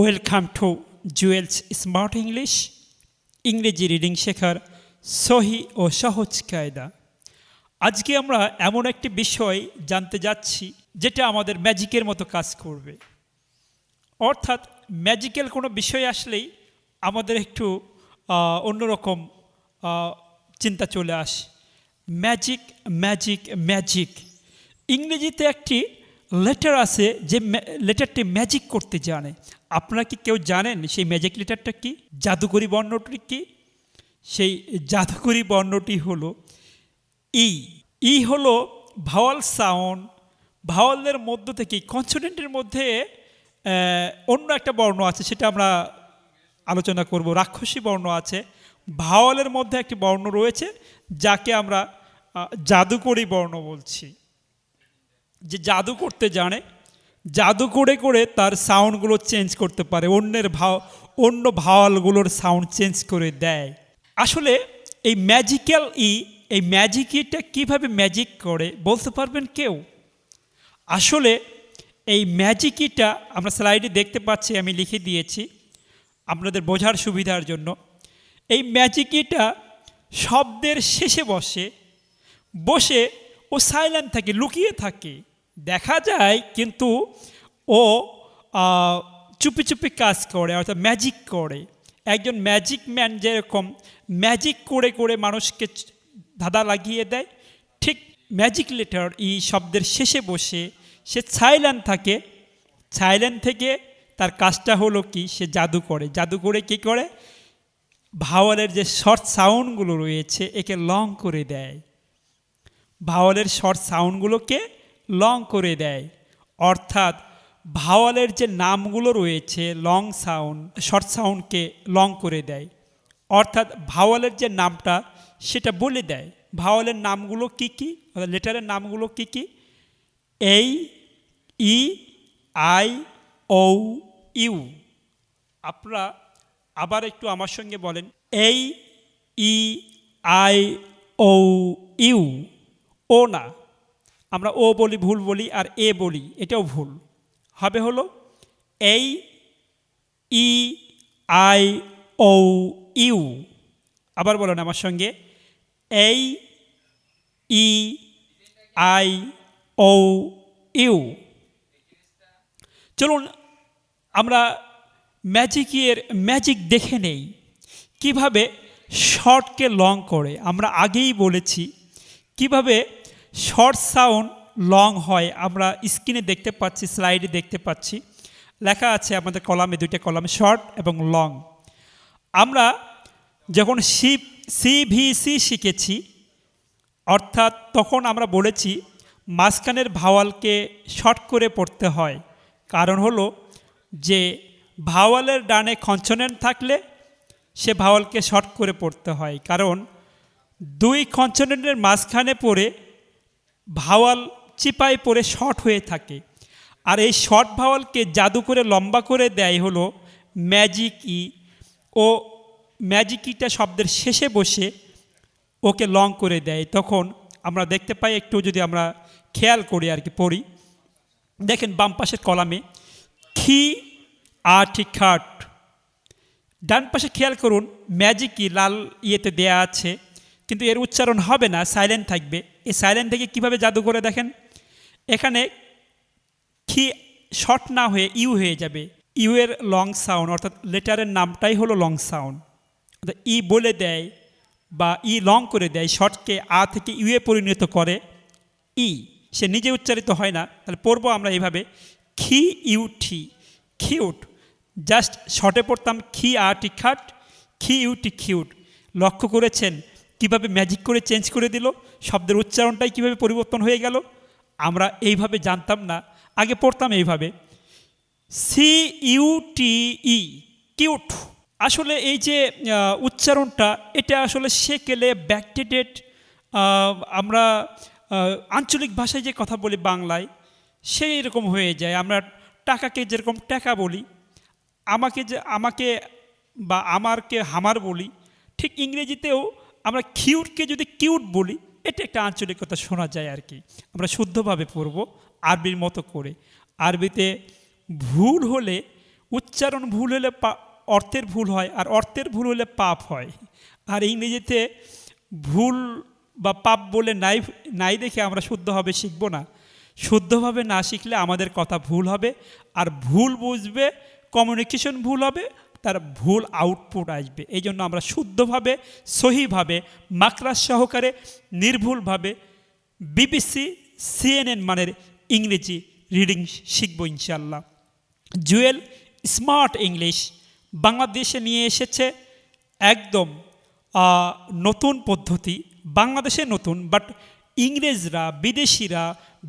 Welcome to jewels smart English, ইংরেজি reading শেখার সহি ও সহজ কায়দা। আজকে আমরা এমন একটি বিষয় জানতে যাচ্ছি যেটা আমাদের ম্যাজিকের মতো কাজ করবে। অর্থাৎ ম্যাজিক্যাল কোনো বিষয় আসলেই আমাদের একটু অন্যরকম চিন্তা চলে আসে। ম্যাজিক ম্যাজিক ম্যাজিক, ইংরেজিতে একটি লেটার আছে যে লেটারটি ম্যাজিক করতে জানে। আপনারা কি কেউ জানেন সেই ম্যাজিক লেটারটা কি, জাদুকরী বর্ণটি কি? সেই জাদুকরী বর্ণটি হলো ই। ই হলো ভাওয়াল সাউন্ড। ভাওয়ালের মধ্য থেকে কনসোনেন্টের মধ্যে অন্য একটা বর্ণ আছে, সেটা আমরা আলোচনা করব। রাক্ষসী বর্ণ আছে, ভাওয়ালের মধ্যে একটি বর্ণ রয়েছে যাকে আমরা জাদুকরী বর্ণ বলছি। যে জাদু করতে জানে, জাদু করে করে তার সাউন্ডগুলো চেঞ্জ করতে পারে, অন্য ভাওয়ালগুলোর সাউন্ড চেঞ্জ করে দেয়। আসলে এই ম্যাজিক্যাল এই ম্যাজিকটা কীভাবে ম্যাজিক করে বলতে পারবেন কেউ? আসলে এই ম্যাজিকটা আমরা স্লাইডে দেখতে পাচ্ছি, আমি লিখে দিয়েছি আপনাদের বোঝার সুবিধার জন্য। এই ম্যাজিকটা শব্দের শেষে বসে ও সাইলেন্ট থাকে, লুকিয়ে থাকে, দেখা যায় কিন্তু ও চুপি চুপি কাজ করে, অর্থাৎ ম্যাজিক করে। একজন ম্যাজিক ম্যান যেরকম ম্যাজিক করে করে মানুষকে ধাঁধা লাগিয়ে দেয়, ঠিক ম্যাজিক লেটার ই শব্দের শেষে বসে সে সাইলেন্ট থাকে। সাইলেন্ট থেকে তার কাজটা হলো কি, সে জাদু করে। জাদু করে কী করে? ভাওয়ালের যে শর্ট সাউন্ডগুলো রয়েছে একে লং করে দেয়। ভাওয়ালের শর্ট সাউন্ডগুলোকে লং করে দেয়, অর্থাৎ ভাওয়ালের যে নামগুলো রয়েছে লং সাউন্ড, শর্ট সাউন্ডকে লং করে দেয়। অর্থাৎ ভাওয়ালের যে নামটা সেটা বলে দেয়। ভাওয়ালের নামগুলো কি কি, লেটারের নামগুলো কি কি? এই, ই, আই, ও, ইউ। আপনারা আবার একটু আমার সঙ্গে বলেন, এই, ই, আই, ও, ইউ। ও না, আমরা ও বলি, ভুল বলি, আর এ বলি, এটাও ভুল হবে। হলো এই, ই, আই, ও, ইউ। আবার বলেন আমার সঙ্গে, এই, ই, আই, ও, ইউ। চলুন আমরা ম্যাজিক দেখে নেই কিভাবে শর্টকে লং করে। আমরা আগেই বলেছি কিভাবে শর্ট সাউন্ড লং হয়। আমরা স্ক্রিনে দেখতে পাচ্ছি, স্লাইডে দেখতে পাচ্ছি, লেখা আছে আমাদের কলামে, দুইটা কলামে, শর্ট এবং লং। আমরা যখন সিভিসি শিখেছি, অর্থাৎ তখন আমরা বলেছি মাঝখানের ভাওয়ালকে শর্ট করে পড়তে হয়। কারণ হলো যে ভাওয়ালের ডানে কনসোনেন্ট থাকলে সে ভাওয়ালকে শর্ট করে পড়তে হয়, কারণ দুই কনসোনেন্টের মাঝখানে পড়ে ভাওয়াল চিপায় পড়ে শর্ট হয়ে থাকে। আর এই শর্ট ভাওয়ালকে জাদু করে লম্বা করে দেয় হলো ম্যাজিক ই। ও ম্যাজিক ইটা শব্দের শেষে বসে ওকে লং করে দেয়। তখন আমরা দেখতে পাই, একটু যদি আমরা খেয়াল করি আর কি, পড়ি, দেখেন বাম পাশের কলামে খি আটি খাট। ডান পাশে খেয়াল করুন, ম্যাজিক ই লাল ইয়েতে দেয়া আছে, কিন্তু এর উচ্চারণ হবে না, সাইলেন্ট থাকবে। এই সাইলেন্ট থেকে কীভাবে জাদু করে দেখেন, এখানে খি শর্ট না হয়ে ইউ হয়ে যাবে। ইউ এর লং সাউন্ড, অর্থাৎ লেটারের নামটাই হলো লং সাউন্ড। অর্থাৎ ই বলে দেয় বা ই লং করে দেয়, শর্টকে আ থেকে ইউ এ পরিণত করে ই। সে নিজে উচ্চারিত হয় না। তাহলে পড়বো আমরা এইভাবে, খি ইউ টি, খিউট। জাস্ট শর্টে পড়তাম খি আটি খাট, খি ইউ টি কিউট। লক্ষ্য করেছেন কিভাবে ম্যাজিক করে চেঞ্জ করে দিল? শব্দের উচ্চারণটাই কিভাবে পরিবর্তন হয়ে গেল। আমরা এইভাবে জানতাম না, আগে পড়তাম এইভাবে সি ইউ টি ই, কিউট। আসলে এই যে উচ্চারণটা, এটা আসলে সেকেলে ব্যাকডেটেড। আমরা আঞ্চলিক ভাষায় যে কথা বলি বাংলায়, সেই রকম হয়ে যায়। আমরা টাকাকে যেরকম টাকা বলি, আমাকে বা আমারকে হামার বলি, ঠিক ইংরেজিতেও আমরা কিউটকে যদি কিউট বলি, এটা একটা আঞ্চলিকতা শোনা যায় আর কি। আমরা শুদ্ধভাবে পড়ব আরবির মতো করে। আরবিতে ভুল হলে উচ্চারণ ভুল হলে অর্থের ভুল হয়, আর অর্থের ভুল হলে পাপ হয়। আর ইংরেজিতে ভুল বা পাপ বলে নাই নাই দেখে আমরা শুদ্ধভাবে শিখব না। শুদ্ধভাবে না শিখলে আমাদের কথা ভুল হবে, আর ভুল বুঝবে, কমিউনিকেশন ভুল হবে, তার ভুল আউটপুট আসবে। এই জন্য আমরা শুদ্ধভাবে, সহিভাবে, মাকরাস সহকারে, নির্ভুলভাবে বিবিসি, সিএনএন মানের ইংরেজি রিডিং শিখব ইনশাল্লাহ। জুয়েল স্মার্ট ইংলিশ বাংলাদেশে নিয়ে এসেছে একদম নতুন পদ্ধতি। বাংলাদেশে নতুন, বাট ইংরেজরা, বিদেশিরা,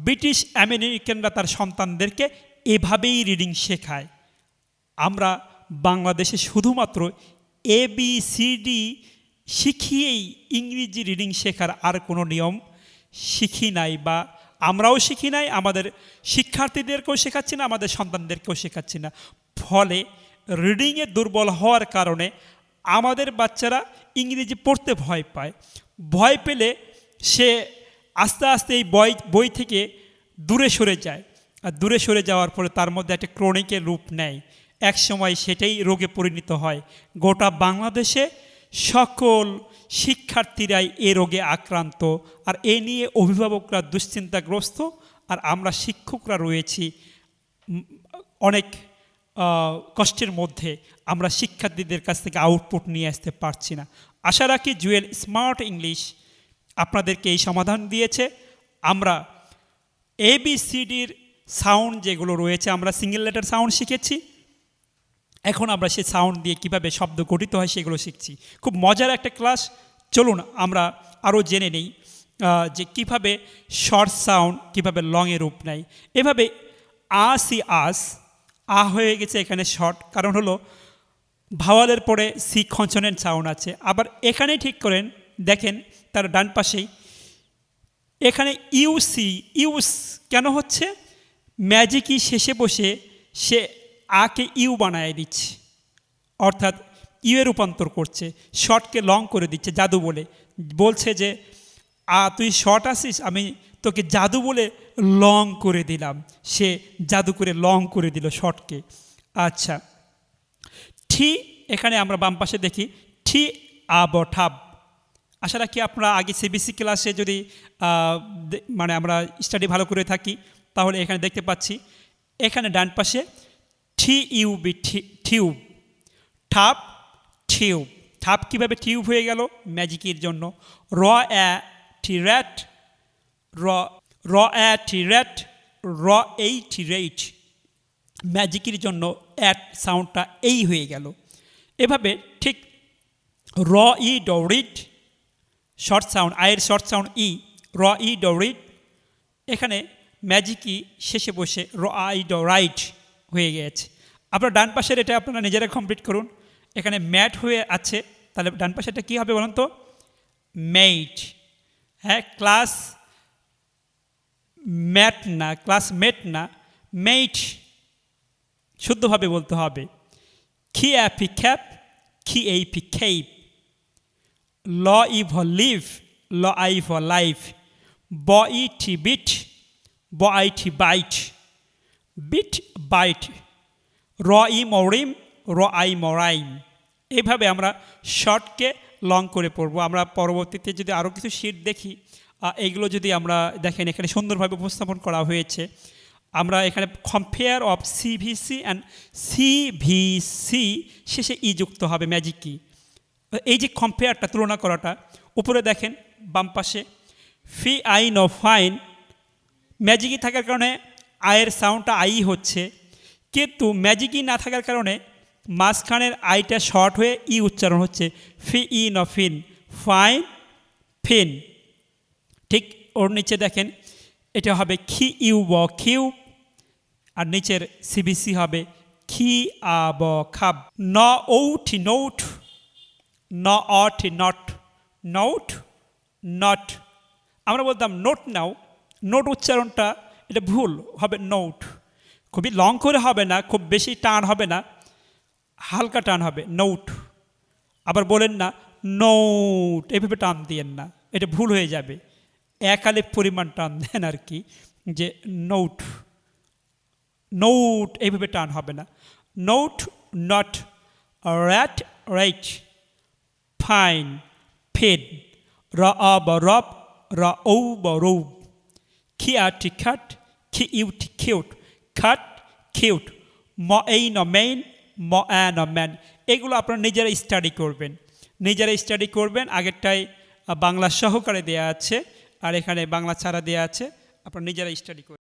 ব্রিটিশ আমেরিকানরা তার সন্তানদেরকে এভাবেই রিডিং শেখায়। আমরা বাংলাদেশে শুধুমাত্র ABCD শিখিয়েই ইংরেজি রিডিং শেখার আর কোনো নিয়ম শিখি নাই, বা আমরাও শিখি নাই, আমাদের শিক্ষার্থীদেরকেও শেখাচ্ছি না, আমাদের সন্তানদেরকেও শেখাচ্ছি না। ফলে রিডিংয়ে দুর্বল হওয়ার কারণে আমাদের বাচ্চারা ইংরেজি পড়তে ভয় পায়। ভয় পেলে সে আস্তে আস্তে এই বই থেকে দূরে সরে যায়, আর দূরে সরে যাওয়ার পরে তার মধ্যে একটা ক্রনিকের রূপ নেয়। এক সময় সেটাই রোগে পরিণত হয়। গোটা বাংলাদেশে সকল শিক্ষার্থীরাই এ রোগে আক্রান্ত, আর এ নিয়ে অভিভাবকরা দুশ্চিন্তাগ্রস্ত, আর আমরা শিক্ষকরা রয়েছি অনেক কষ্টের মধ্যে। আমরা শিক্ষার্থীদের কাছ থেকে আউটপুট নিয়ে আসতে পারছি না। আশা রাখি জুয়েল স্মার্ট ইংলিশ আপনাদেরকে এই সমাধান দিয়েছে। আমরা ABCDর সাউন্ড যেগুলো রয়েছে, আমরা সিঙ্গেল লেটার সাউন্ড শিখেছি, এখন আমরা সেই সাউন্ড দিয়ে কিভাবে শব্দ গঠিত হয় সেগুলো শিখছি। খুব মজার একটা ক্লাস। চলুন আমরা আরও জেনে নেই যে কিভাবে শর্ট সাউন্ড কিভাবে লংয়ে রূপ নেয়। এভাবে আস হয়ে গেছে এখানে শর্ট, কারণ হলো ভাওয়ালের পরে সি কনসোনেন্ট সাউন্ড আছে। আবার এখানে ঠিক করেন, দেখেন তার ডান পাশেই এখানে ইউস কেন হচ্ছে? ম্যাজিকই শেষে বসে সে আকে ইউ বানায় দিচ্ছে, অর্থাৎ ইউয়ে রূপান্তর করছে, শর্টকে লং করে দিচ্ছে জাদু বলে। বলছে যে তুই শর্ট আসিস, আমি তোকে জাদু বলে লং করে দিলাম। সে জাদু করে লং করে দিল শর্টকে। আচ্ছা, ঠি এখানে আমরা বাম পাশে দেখি ঠি ঠাব। আশা রাখি আপনারা আগে CBC ক্লাসে যদি মানে আমরা স্টাডি ভালো করে থাকি তাহলে এখানে দেখতে পাচ্ছি। এখানে ডান পাশে TUB টিউব, ঠাপ টিউব। ঠাপ কীভাবে টিউব হয়ে গেল? ম্যাজিকের জন্য। টি র্যাট, টি র্যাট, টি রেট। ম্যাজিকের জন্য অ্যাট সাউন্ডটা এই হয়ে গেল। এভাবে ঠিক ডরিট, শর্ট সাউন্ড, আয়ের শর্ট সাউন্ড ডরিট। এখানে ম্যাজিকই শেষে বসে রাইট হয়ে গেছে। আপনার ডান পাশের এটা আপনারা নিজেরা কমপ্লিট করুন। এখানে ম্যাট হয়ে আছে, তাহলে ডান পাশেটা কী হবে বলুন তো? মেট। হ্যাঁ, ক্লাস মেট না, মেট শুদ্ধভাবে বলতে হবে। খ্যাপি খ্যাপ, খিএপি খেপ। E for live, I for life. T bit, T bite, bit bite. মরিম, মরাইম। এইভাবে আমরা শর্টকে লং করে পড়ব। আমরা পরবর্তীতে যদি আরও কিছু শিট দেখি, এইগুলো যদি আমরা দেখেন এখানে সুন্দরভাবে উপস্থাপন করা হয়েছে। আমরা এখানে compare of CVC and CVC শেষে যুক্ত হবে ম্যাজিক কি। এই যে কম্পেয়ারটা, তুলনা করাটা, উপরে দেখেন বাম পাশে ফাইন। ম্যাজিকই থাকার কারণে আয়ের সাউন্ডটা হচ্ছে, কিন্তু ম্যাজিকই না থাকার কারণে মাঝখানের আইটা শর্ট হয়ে উচ্চারণ হচ্ছে ফিন, ফাইন ফিন। ঠিক ওর নিচে দেখেন এটা হবে কিউ, আর নিচের CBC হবে খাব। Note, not. আমরা বলতাম নোট নাও, নোট উচ্চারণটা এটা ভুল হবে নোট। খুবই লং করে হবে না, খুব বেশি টান হবে না, হালকা টান হবে নোট। আবার বলেন না নোট, এভাবে টান দিয়েন না, এটা ভুল হয়ে যাবে। একালে পরিমাণ টান দেন আর কি, যে নোট এইভাবে টান হবে না। Note not, rat right, fine ফেন, রব রৌব, খিয়াটি খাট, খিউটি খিউট, খাট খিউট, মেইন, ম্যান। এগুলো আপনারা নিজেরা স্টাডি করবেন। আগেরটায় বাংলা সহকারে দেয়া আছে, আর এখানে বাংলা ছাড়া দেয়া আছে, আপনারা নিজেরা স্টাডি করবেন।